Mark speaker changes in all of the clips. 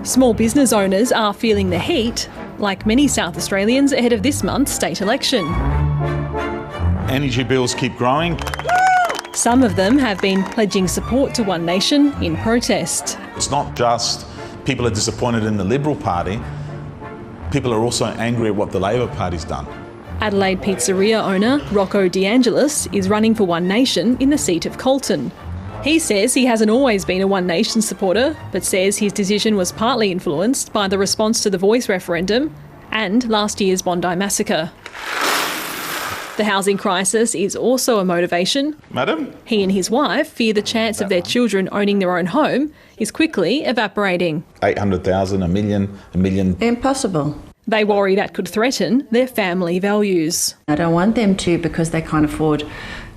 Speaker 1: Small business owners are feeling the heat, like many South Australians ahead of this month's state election.
Speaker 2: Energy bills keep growing.
Speaker 1: Some of them have been pledging support to One Nation in protest.
Speaker 2: It's not just people are disappointed in the Liberal Party, people are also angry at what the Labor Party's done.
Speaker 1: Adelaide pizzeria owner Rocco DeAngelis is running for One Nation in the seat of Colton. He says he hasn't always been a One Nation supporter, but says his decision was partly influenced by the response to the Voice referendum and last year's Bondi massacre. The housing crisis is also a motivation.
Speaker 2: Madam?
Speaker 1: He and his wife fear the chance of their children owning their own home is quickly evaporating.
Speaker 2: 800,000, a million.
Speaker 3: Impossible.
Speaker 1: They worry that could threaten their family values.
Speaker 3: I don't want them to, because they can't afford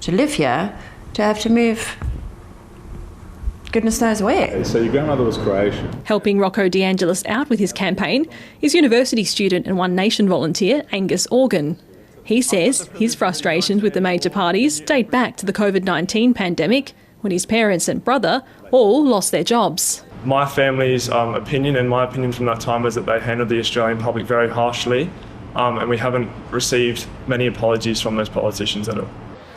Speaker 3: to live here, to have to move goodness knows where.
Speaker 4: So your grandmother was Croatian.
Speaker 1: Helping Rocco DeAngelis out with his campaign is university student and One Nation volunteer Angus Organ. He says his frustrations with the major parties date back to the COVID-19 pandemic, when his parents and brother all lost their jobs.
Speaker 5: My family's opinion and my opinion from that time was that they handled the Australian public very harshly, and we haven't received many apologies from those politicians at all.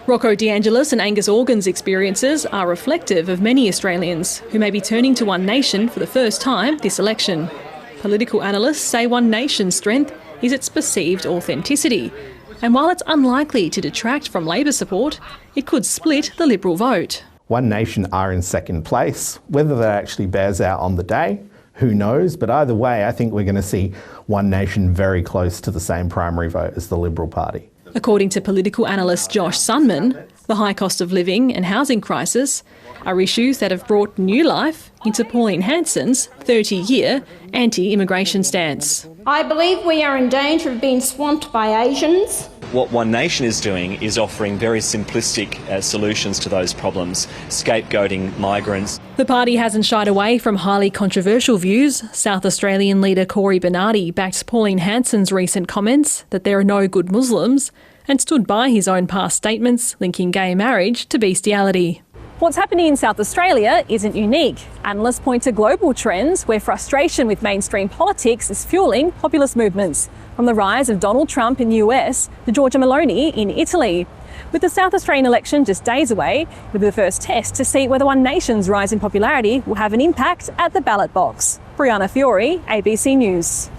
Speaker 1: Rocco DeAngelis and Angus Organ's experiences are reflective of many Australians who may be turning to One Nation for the first time this election. Political analysts say One Nation's strength is its perceived authenticity. And while it's unlikely to detract from Labor support, it could split the Liberal vote.
Speaker 6: One Nation are in second place. Whether that actually bears out on the day, who knows? But either way, I think we're going to see One Nation very close to the same primary vote as the Liberal Party.
Speaker 1: According to political analyst Josh Sunman, the high cost of living and housing crisis are issues that have brought new life into Pauline Hanson's 30-year anti-immigration stance.
Speaker 7: I believe we are in danger of being swamped by Asians.
Speaker 8: What One Nation is doing is offering very simplistic solutions to those problems, scapegoating migrants.
Speaker 1: The party hasn't shied away from highly controversial views. South Australian leader Corey Bernardi backed Pauline Hanson's recent comments that there are no good Muslims and stood by his own past statements linking gay marriage to bestiality. What's happening in South Australia isn't unique. Analysts point to global trends where frustration with mainstream politics is fueling populist movements, from the rise of Donald Trump in the US to Giorgia Meloni in Italy. With the South Australian election just days away, it'll be the first test to see whether One Nation's rise in popularity will have an impact at the ballot box. Brianna Fiore, ABC News.